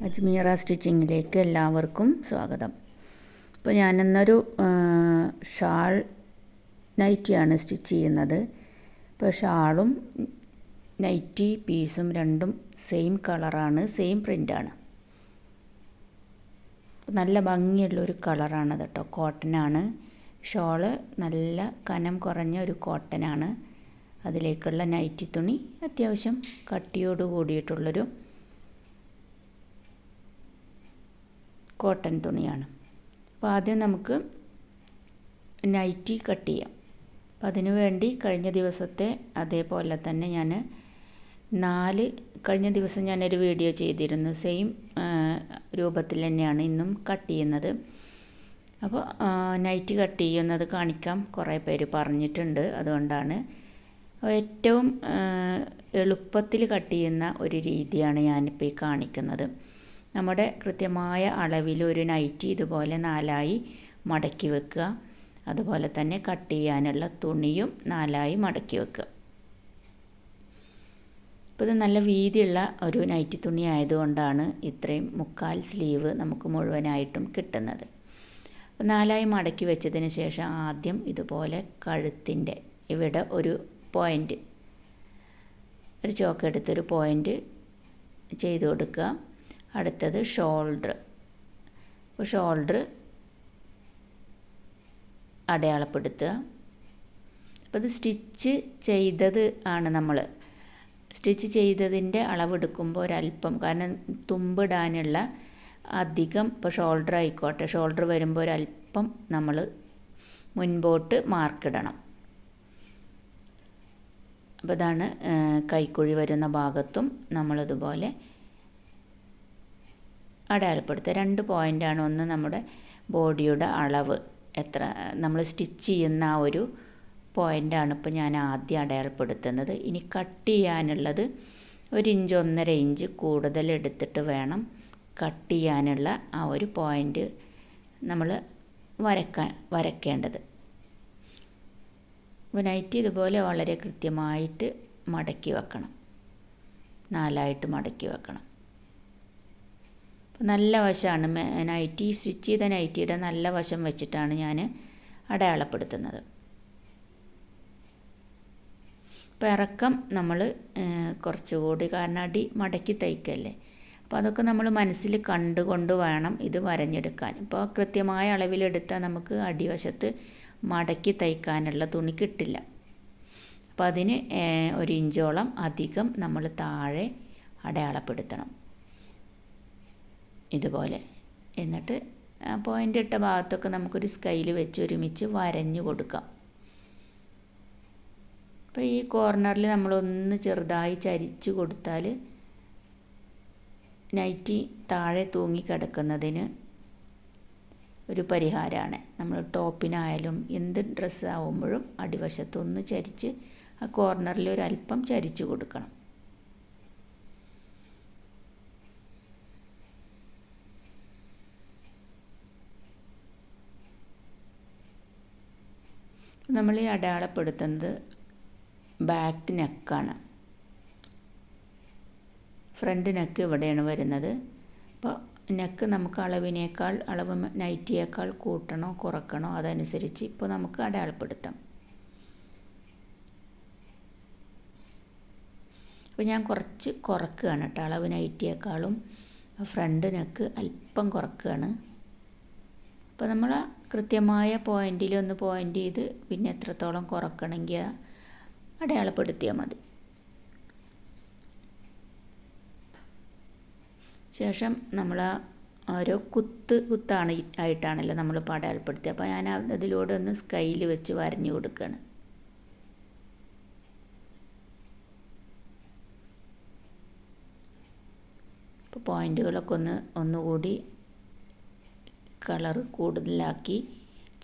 അജ്മീറ സ്റ്റിച്ചിങ്ങിലേക്ക് എല്ലാവർക്കും സ്വാഗതം. ഇപ്പോൾ ഞാനിന്നൊരു ഷാൾ നൈറ്റിയാണ് സ്റ്റിച്ച് ചെയ്യുന്നത്. ഇപ്പോൾ ഷാളും നൈറ്റി പീസും രണ്ടും സെയിം കളറാണ്, സെയിം പ്രിൻ്റാണ്. നല്ല ഭംഗിയുള്ളൊരു കളറാണത് കേട്ടോ. കോട്ടനാണ് ഷോള്, നല്ല കനം കുറഞ്ഞ ഒരു കോട്ടനാണ്. അതിലേക്കുള്ള നൈറ്റി തുണി അത്യാവശ്യം കട്ടിയോട് കൂടിയിട്ടുള്ളൊരു കോട്ടൺ തുണിയാണ്. അപ്പോൾ ആദ്യം നമുക്ക് നൈറ്റി കട്ട് ചെയ്യാം. അപ്പോൾ അതിനു വേണ്ടി കഴിഞ്ഞ ദിവസത്തെ അതേപോലെ തന്നെ കഴിഞ്ഞ ദിവസം ഞാനൊരു വീഡിയോ ചെയ്തിരുന്നു. സെയിം രൂപത്തിൽ തന്നെയാണ് ഇന്നും കട്ട് ചെയ്യുന്നത്. അപ്പോൾ നൈറ്റി കട്ട് ചെയ്യുന്നത് കാണിക്കാം, കുറേ പേര് പറഞ്ഞിട്ടുണ്ട്. അതുകൊണ്ടാണ് ഏറ്റവും എളുപ്പത്തിൽ കട്ട് ചെയ്യുന്ന ഒരു രീതിയാണ് ഞാനിപ്പോൾ ഈ കാണിക്കുന്നത്. നമ്മുടെ കൃത്യമായ അളവിൽ ഒരു നൈറ്റി ഇതുപോലെ 4ആയി മടക്കി വെക്കുക. അതുപോലെ തന്നെ കട്ട് ചെയ്യാനുള്ള തുണിയും 4ആയി മടക്കി വെക്കുക. ഇപ്പോൾ ഇത് നല്ല വീതിയുള്ള ഒരു നൈറ്റി തുണി ആയതുകൊണ്ടാണ് ഇത്രയും 1/4 സ്ലീവ് നമുക്ക് മുഴുവനായിട്ടും കിട്ടുന്നത്. 4ആയി മടക്കി വെച്ചതിന് ശേഷം ആദ്യം ഇതുപോലെ കഴുത്തിൻ്റെ ഇവിടെ ഒരു പോയിൻ്റ്, ഒരു ചോക്കെടുത്തൊരു പോയിൻ്റ് ചെയ്ത് കൊടുക്കുക. അടുത്തത് ഷോൾഡർ. അപ്പോൾ ഷോൾഡർ അടയാളപ്പെടുത്തുക. അപ്പോൾ ഇത് സ്റ്റിച്ച് ചെയ്തത് ആണ്. നമ്മൾ സ്റ്റിച്ച് ചെയ്തതിൻ്റെ അളവെടുക്കുമ്പോൾ ഒരല്പം, കാരണം തുമ്പിടാനുള്ള അധികം, ഇപ്പോൾ ഷോൾഡർ ആയിക്കോട്ടെ, ഷോൾഡർ വരുമ്പോൾ ഒരല്പം നമ്മൾ മുൻപോട്ട് മാർക്കിടണം. അപ്പോൾ ഇതാണ് കൈക്കുഴി വരുന്ന ഭാഗത്തും നമ്മളിതുപോലെ അടയാളപ്പെടുത്തുക. 2 പോയിൻ്റാണ്. ഒന്ന് നമ്മുടെ ബോഡിയുടെ അളവ്, എത്ര നമ്മൾ സ്റ്റിച്ച് ചെയ്യുന്ന ആ ഒരു പോയിൻ്റാണ് ഇപ്പോൾ ഞാൻ ആദ്യം അടയാളപ്പെടുത്തുന്നത്. ഇനി കട്ട് ചെയ്യാനുള്ളത് 1 ഇഞ്ച് 1.5 ഇഞ്ച് കൂടുതൽ എടുത്തിട്ട് വേണം കട്ട് ചെയ്യാനുള്ള ആ ഒരു പോയിൻ്റ് നമ്മൾ വരയ്ക്കേണ്ടത്. അപ്പോൾ നൈറ്റി ഇതുപോലെ വളരെ കൃത്യമായിട്ട് മടക്കി വെക്കണം, 4ആയിട്ട് മടക്കി വെക്കണം. നല്ല വശമാണ് നൈറ്റി, സ്റ്റിച്ച് ചെയ്ത നൈറ്റിയുടെ നല്ല വശം വെച്ചിട്ടാണ് ഞാൻ അടയാളപ്പെടുത്തുന്നത്. അപ്പോൾ ഇറക്കം നമ്മൾ കുറച്ചുകൂടി, കാരണം അടി മടക്കി തയ്ക്കല്ലേ, അപ്പോൾ അതൊക്കെ നമ്മൾ മനസ്സിൽ കണ്ടുകൊണ്ട് വേണം ഇത് വരഞ്ഞെടുക്കാൻ. ഇപ്പോൾ കൃത്യമായ അളവിലെടുത്താൽ നമുക്ക് അടിവശത്ത് മടക്കി തയ്ക്കാനുള്ള തുണി കിട്ടില്ല. അപ്പോൾ അതിന് 1 ഇഞ്ചോളം അധികം നമ്മൾ താഴെ അടയാളപ്പെടുത്തണം ഇതുപോലെ. എന്നിട്ട് പോയിൻ്റ് ഇട്ട ഭാഗത്തൊക്കെ നമുക്കൊരു സ്കെയിൽ വെച്ച് ഒരുമിച്ച് വരഞ്ഞു കൊടുക്കാം. അപ്പോൾ ഈ കോർണറിൽ നമ്മളൊന്ന് ചെറുതായി ചരിച്ചു കൊടുത്താൽ നൈറ്റി താഴെ തൂങ്ങി കിടക്കുന്നതിന് ഒരു പരിഹാരമാണ്. നമ്മൾ ടോപ്പിനായാലും എന്ത് ഡ്രസ്സ് ആവുമ്പോഴും അടിവശത്തൊന്ന് ചരിച്ച് ആ കോർണറിൽ ഒരല്പം ചരിച്ചു കൊടുക്കണം. നമ്മൾ ഈ അടയാളപ്പെടുത്തുന്നത് ബാക്ക് നെക്കാണ്. ഫ്രണ്ട് നെക്ക് ഇവിടെയാണ് വരുന്നത്. അപ്പോൾ നെക്ക് നമുക്ക് അളവ് നൈറ്റിയേക്കാൾ കൂട്ടണോ കുറക്കണോ അതനുസരിച്ച് ഇപ്പോൾ നമുക്ക് അടയാളപ്പെടുത്താം. അപ്പോൾ ഞാൻ കുറച്ച് കുറക്കുകയാണ് കേട്ടോ, അളവ് നൈറ്റിയേക്കാളും ഫ്രണ്ട് നെക്ക് അല്പം കുറക്കുകയാണ്. അപ്പോൾ നമ്മൾ കൃത്യമായ പോയിൻ്റിൽ ഒന്ന് പോയിൻ്റ് ചെയ്ത് പിന്നെ എത്രത്തോളം കുറക്കണമെങ്കിൽ അടയാളപ്പെടുത്തിയാൽ മതി. ശേഷം നമ്മൾ ഓരോ കുത്താണ് ആയിട്ടാണല്ലോ നമ്മളിപ്പോൾ അടയാളപ്പെടുത്തിയത്. അപ്പോൾ ഞാൻ അതിലൂടെ ഒന്ന് സ്കെയിൽ വെച്ച് വരഞ്ഞു കൊടുക്കുകയാണ്. അപ്പോൾ പോയിൻ്റുകളൊക്കെ ഒന്നുകൂടി കളർ കൂടുതലാക്കി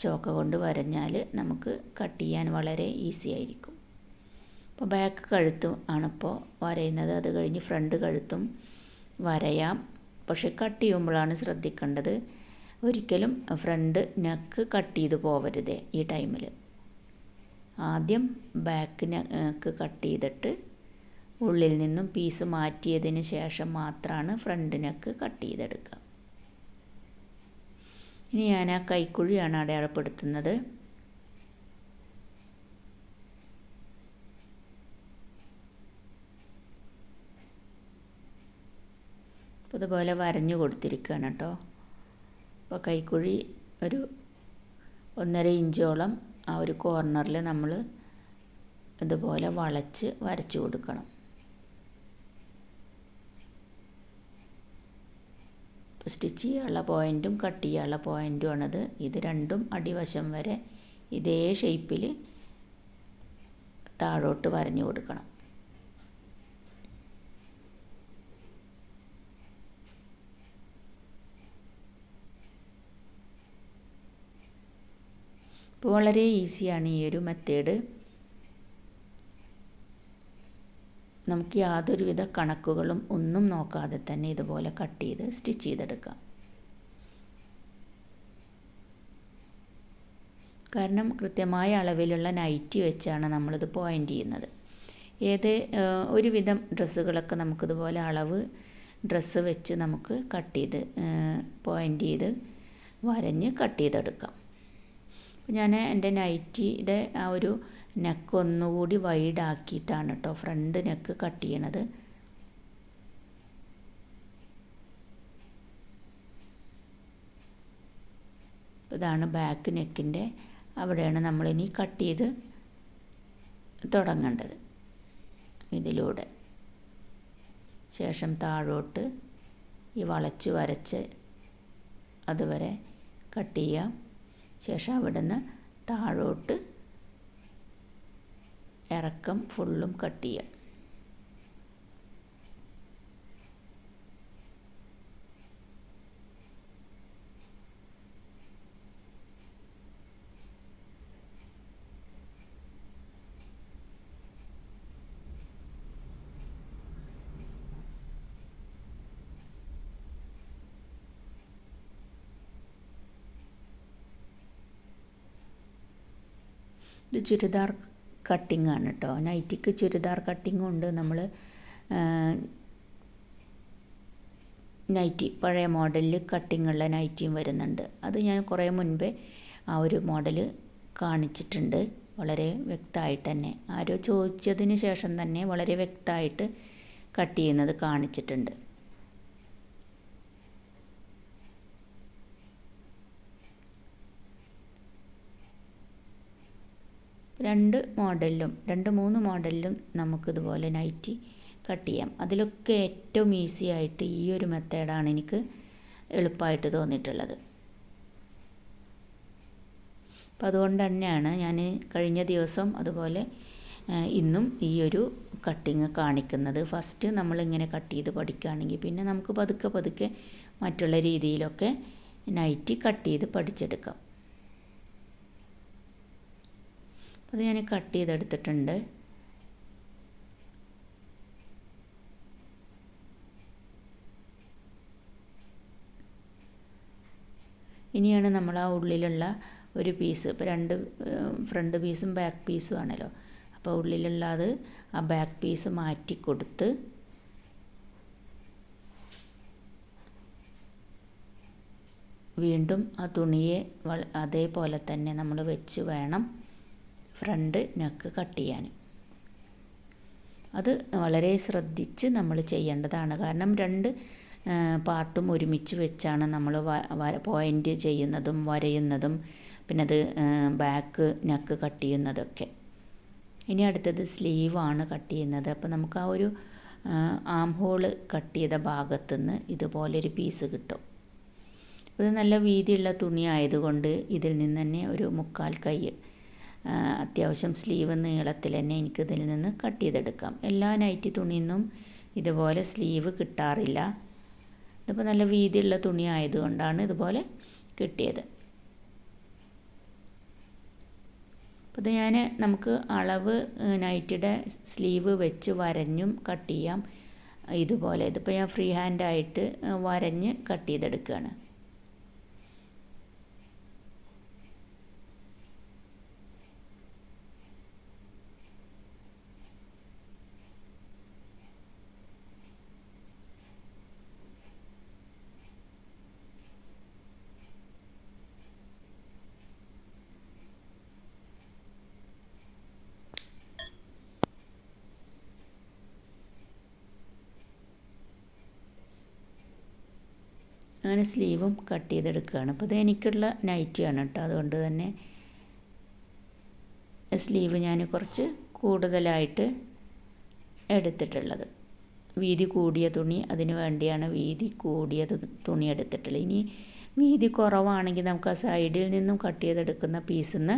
ചോക്ക കൊണ്ട് വരഞ്ഞാൽ നമുക്ക് കട്ട് ചെയ്യാൻ വളരെ ഈസി ആയിരിക്കും. അപ്പോൾ ബാക്ക് കഴുത്തും ആണിപ്പോൾ വരയുന്നത്. അത് കഴിഞ്ഞ് ഫ്രണ്ട് കഴുത്തും വരയാം, പക്ഷെ കട്ട് ചെയ്യുമ്പോഴാണ് ശ്രദ്ധിക്കേണ്ടത്. ഒരിക്കലും ഫ്രണ്ട് നെക്ക് കട്ട് ചെയ്ത് പോവരുത് ഈ ടൈമിൽ. ആദ്യം ബാക്ക് നെക്ക് കട്ട് ചെയ്തിട്ട് ഉള്ളിൽ നിന്നും പീസ് മാറ്റിയതിന് ശേഷം മാത്രമാണ് ഫ്രണ്ട് നെക്ക് കട്ട് ചെയ്തെടുക്കുക. ഇനി ഞാൻ ആ കൈക്കുഴിയാണ് അടയാളപ്പെടുത്തുന്നത്. അപ്പോൾ ഇതുപോലെ വരഞ്ഞു കൊടുത്തിരിക്കുകയാണ് കേട്ടോ. അപ്പോൾ കൈക്കുഴി ഒരു 1.5 ഇഞ്ചോളം ആ ഒരു കോർണറിൽ നമ്മൾ ഇതുപോലെ വളച്ച് വരച്ചു കൊടുക്കണം. ഇപ്പോൾ സ്റ്റിച്ച് ചെയ്യാനുള്ള പോയിൻറ്റും കട്ട് ചെയ്യാനുള്ള പോയിൻറ്റും ആണത്. ഇത് രണ്ടും അടിവശം വരെ ഇതേ ഷേപ്പിൽ താഴോട്ട് വരഞ്ഞു കൊടുക്കണം. ഇപ്പോൾ വളരെ ഈസിയാണ് ഈ ഒരു മെത്തേഡ്. നമുക്ക് യാതൊരുവിധ കണക്കുകളും ഒന്നും നോക്കാതെ തന്നെ ഇതുപോലെ കട്ട് ചെയ്ത് സ്റ്റിച്ച് ചെയ്തെടുക്കാം. കാരണം കൃത്യമായ അളവിലുള്ള നൈറ്റി വെച്ചാണ് നമ്മളിത് പോയിൻ്റ് ചെയ്യുന്നത്. ഒരുവിധം ഡ്രസ്സുകളൊക്കെ നമുക്കിതുപോലെ അളവ് ഡ്രസ്സ് വെച്ച് നമുക്ക് കട്ട് ചെയ്ത് പോയിൻ്റ് ചെയ്ത് വരഞ്ഞ് കട്ട് ചെയ്തെടുക്കാം. ഞാൻ എൻ്റെ നൈറ്റിയുടെ ആ ഒരു നെക്ക് ഒന്നുകൂടി വൈഡ് ആക്കിയിട്ടാണ് കേട്ടോ ഫ്രണ്ട് നെക്ക് കട്ട് ചെയ്യണത്. ഇതാണ് ബാക്ക് നെക്കിൻ്റെ അവിടെയാണ് നമ്മളിനി കട്ട് ചെയ്ത് തുടങ്ങേണ്ടത്. ഇതിലൂടെ ശേഷം താഴോട്ട് ഈ വളച്ച് വരച്ച് അതുവരെ കട്ട് ചെയ്യാം. ശേഷം അവിടുന്ന് താഴോട്ട് ഇറക്കം ഫുള്ളും കട്ട് ചെയ്യാം. ഇത് ചുരിദാർ കട്ടിംഗ് ആണ് കേട്ടോ. നൈറ്റിക്ക് ചുരിദാർ കട്ടിങ്ങും ഉണ്ട്. നമ്മൾ നൈറ്റി പഴയ മോഡലിൽ കട്ടിങ്ങുള്ള നൈറ്റിയും വരുന്നുണ്ട്. അത് ഞാൻ കുറേ മുൻപേ ആ ഒരു മോഡൽ കാണിച്ചിട്ടുണ്ട്. വളരെ വ്യക്തമായിട്ട് തന്നെ ആരോ ചോദിച്ചതിന് ശേഷം തന്നെ വളരെ വ്യക്തമായിട്ട് കട്ട് ചെയ്യുന്നത് കാണിച്ചിട്ടുണ്ട്. രണ്ട് മൂന്ന് മോഡലിലും നമുക്കിതുപോലെ നൈറ്റി കട്ട് ചെയ്യാം. അതിലൊക്കെ ഏറ്റവും ഈസി ആയിട്ട് ഈ ഒരു മെത്തേഡാണ് എനിക്ക് എളുപ്പമായിട്ട് തോന്നിയിട്ടുള്ളത്. അപ്പം അതുകൊണ്ട് തന്നെയാണ് ഞാൻ കഴിഞ്ഞ ദിവസം അതുപോലെ ഇന്നും ഈ ഒരു കട്ടിങ് കാണിക്കുന്നത്. ഫസ്റ്റ് നമ്മളിങ്ങനെ കട്ട് ചെയ്ത് പഠിക്കുകയാണെങ്കിൽ പിന്നെ നമുക്ക് പതുക്കെ പതുക്കെ മറ്റുള്ള രീതിയിലൊക്കെ നൈറ്റി കട്ട് ചെയ്ത് പഠിച്ചെടുക്കാം. അത് ഞാൻ കട്ട് ചെയ്തെടുത്തിട്ടുണ്ട്. ഇനിയാണ് നമ്മൾ ആ ഉള്ളിലുള്ള ഒരു പീസ്, ഇപ്പോൾ രണ്ട് ഫ്രണ്ട് പീസും ബാക്ക് പീസും ആണല്ലോ. അപ്പോൾ ഉള്ളിലുള്ള അത് ആ ബാക്ക് പീസ് മാറ്റി കൊടുത്ത് വീണ്ടും ആ തുണിയെ അതേപോലെ തന്നെ നമ്മൾ വെച്ച് വേണം ഫ്രണ്ട് നെക്ക് കട്ട് ചെയ്യാൻ. അത് വളരെ ശ്രദ്ധിച്ച് നമ്മൾ ചെയ്യേണ്ടതാണ്. കാരണം രണ്ട് പാർട്ടും ഒരുമിച്ച് വെച്ചാണ് നമ്മൾ പോയിൻ്റ് ചെയ്യുന്നതും വരയുന്നതും പിന്നെ അത് ബാക്ക് നെക്ക് കട്ട് ചെയ്യുന്നതൊക്കെ. ഇനി അടുത്തത് സ്ലീവാണ് കട്ട് ചെയ്യുന്നത്. അപ്പോൾ നമുക്ക് ആ ഒരു ആം ഹോള് കട്ട് ചെയ്ത ഭാഗത്തുനിന്ന് ഇതുപോലൊരു പീസ് കിട്ടും. ഇത് നല്ല വീതിയുള്ള തുണി ആയതുകൊണ്ട് ഇതിൽ നിന്ന് തന്നെ ഒരു 1/4 കൈ അത്യാവശ്യം സ്ലീവ് നീളത്തിൽ തന്നെ എനിക്കിതിൽ നിന്ന് കട്ട് ചെയ്തെടുക്കാം. എല്ലാ നൈറ്റി തുണിയിൽ നിന്നും ഇതുപോലെ സ്ലീവ് കിട്ടാറില്ല. ഇതിപ്പോൾ നല്ല വീതിയുള്ള തുണി ആയതുകൊണ്ടാണ് ഇതുപോലെ കിട്ടിയത്. അപ്പോൾ ഇത് നമുക്ക് അളവ് നൈറ്റിയുടെ സ്ലീവ് വെച്ച് വരഞ്ഞും കട്ട് ചെയ്യാം. ഇതുപോലെ ഇതിപ്പോൾ ഞാൻ ഫ്രീ ഹാൻഡായിട്ട് വരഞ്ഞ് കട്ട് ചെയ്തെടുക്കുകയാണ്. അങ്ങനെ സ്ലീവും കട്ട് ചെയ്തെടുക്കുകയാണ്. അപ്പോൾ ഇത് എനിക്കുള്ള നൈറ്റിയാണ് കേട്ടോ, അതുകൊണ്ട് തന്നെ സ്ലീവ് ഞാൻ കുറച്ച് കൂടുതലായിട്ട് എടുത്തിട്ടുള്ളത്. വീതി കൂടിയ തുണി, അതിന് വേണ്ടിയാണ് വീതി കൂടിയ തുണി എടുത്തിട്ടുള്ളത്. ഇനി വീതി കുറവാണെങ്കിൽ നമുക്ക് ആ സൈഡിൽ നിന്നും കട്ട് ചെയ്തെടുക്കുന്ന പീസിൽ നിന്ന്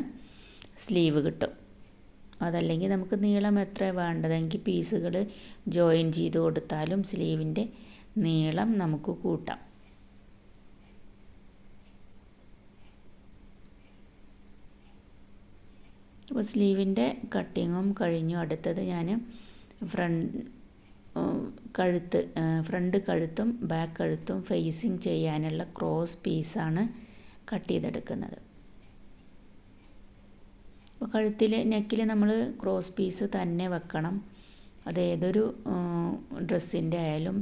സ്ലീവ് കിട്ടും. അതല്ലെങ്കിൽ നമുക്ക് നീളം എത്ര വേണ്ടതെങ്കിൽ പീസുകൾ ജോയിൻ ചെയ്ത് കൊടുത്താലും സ്ലീവിൻ്റെ നീളം നമുക്ക് കൂട്ടാം. അപ്പോൾ സ്ലീവിൻ്റെ കട്ടിങ്ങും കഴിഞ്ഞു. അടുത്തത് ഞാൻ ഫ്രണ്ട് കഴുത്തും ബാക്ക് കഴുത്തും ഫേസിങ് ചെയ്യാനുള്ള ക്രോസ് പീസാണ് കട്ട് ചെയ്തെടുക്കുന്നത്. അപ്പോൾ കഴുത്തിൽ നെക്കിൽ നമ്മൾ ക്രോസ് പീസ് തന്നെ വെക്കണം. അത് ഏതൊരു ഡ്രസ്സിൻ്റെ ആയാലും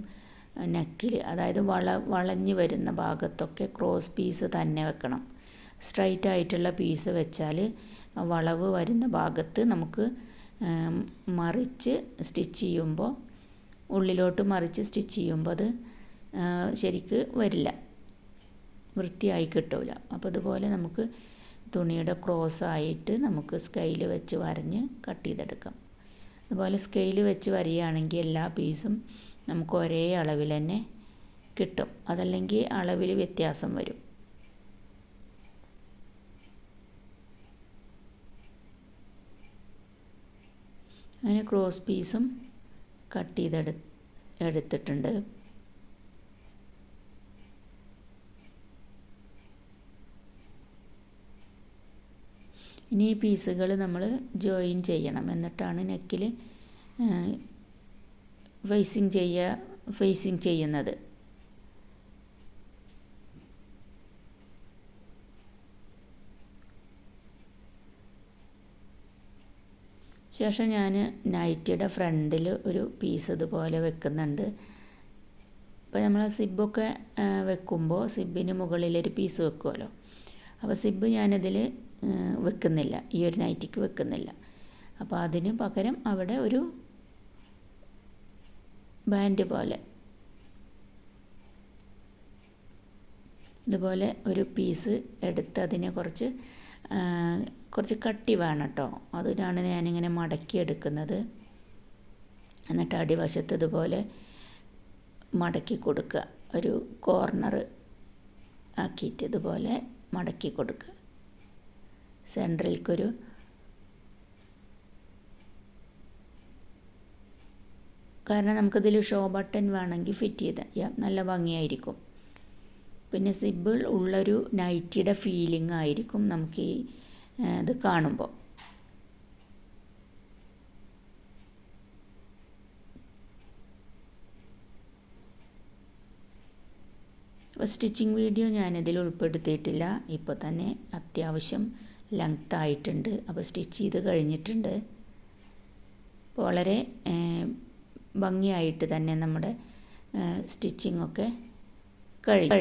നെക്കിൽ, അതായത് വളഞ്ഞ് വരുന്ന ഭാഗത്തൊക്കെ ക്രോസ് പീസ് തന്നെ വെക്കണം. സ്ട്രൈറ്റ് ആയിട്ടുള്ള പീസ് വെച്ചാൽ വളവ് വരുന്ന ഭാഗത്ത് നമുക്ക് മറിച്ച് സ്റ്റിച്ച് ചെയ്യുമ്പോൾ, ഉള്ളിലോട്ട് മറിച്ച് സ്റ്റിച്ച് ചെയ്യുമ്പോൾ അത് ശരിക്ക് വരില്ല, വൃത്തിയായി കിട്ടില്ല. അപ്പോൾ അതുപോലെ നമുക്ക് തുണിയുടെ ക്രോസ് ആയിട്ട് നമുക്ക് സ്കെയിൽ വെച്ച് വരഞ്ഞ് കട്ട് ചെയ്തെടുക്കാം. അതുപോലെ സ്കെയിൽ വെച്ച് വരികയാണെങ്കിൽ എല്ലാ പീസും നമുക്ക് ഒരേ അളവിൽ തന്നെ കിട്ടും. അതല്ലെങ്കിൽ അളവിൽ വ്യത്യാസം വരും. അങ്ങനെ ക്രോസ് പീസും കട്ട് ചെയ്തെടുത്തിട്ടുണ്ട്. ഇനി ഈ പീസുകൾ നമ്മൾ ജോയിൻ ചെയ്യണം. എന്നിട്ടാണ് നെക്കിൽ ഫേസിങ് ചെയ്യുന്നത്. ശേഷം ഞാൻ നൈറ്റിയുടെ ഫ്രണ്ടിൽ ഒരു പീസ് ഇതുപോലെ വെക്കുന്നുണ്ട്. ഇപ്പോൾ നമ്മൾ സിബ്ബൊക്കെ വെക്കുമ്പോൾ സിബിന് മുകളിലൊരു പീസ് വെക്കുമല്ലോ. അപ്പോൾ സിബ് ഞാനിതിൽ വെക്കുന്നില്ല, ഈ ഒരു നൈറ്റിക്ക് വെക്കുന്നില്ല. അപ്പോൾ അതിന് പകരം അവിടെ ഒരു ബാൻഡ് പോലെ ഇതുപോലെ ഒരു പീസ് എടുത്ത് അതിനെ കുറച്ച് കട്ടി വേണം കേട്ടോ. അതിനാണ് ഞാനിങ്ങനെ മടക്കി എടുക്കുന്നത്. എന്നിട്ട് അടിവശത്ത് ഇതുപോലെ മടക്കി കൊടുക്കുക, ഒരു കോർണർ ആക്കിയിട്ട് ഇതുപോലെ മടക്കി കൊടുക്കുക. സെൻട്രലിലേക്കൊരു കാരണം നമുക്കിതിൽ ഷോ ബട്ടൺ വേണമെങ്കിൽ ഫിറ്റ് ചെയ്ത് നല്ല ഭംഗിയായിരിക്കും. പിന്നെ സിബിൾ ഉള്ളൊരു നൈറ്റിയുടെ ഫീലിംഗ് ആയിരിക്കും നമുക്ക് ഈ ഇത് കാണുമ്പോൾ. അപ്പോൾ സ്റ്റിച്ചിങ് വീഡിയോ ഞാനിതിൽ ഉൾപ്പെടുത്തിയിട്ടില്ല. ഇപ്പോൾ തന്നെ അത്യാവശ്യം ലെങ്ത് ആയിട്ടുണ്ട്. അപ്പോൾ സ്റ്റിച്ച് ചെയ്ത് കഴിഞ്ഞിട്ടുണ്ട്. അപ്പോൾ വളരെ ഭംഗിയായിട്ട് തന്നെ നമ്മുടെ സ്റ്റിച്ചിങ് ഒക്കെ കഴിഞ്ഞു.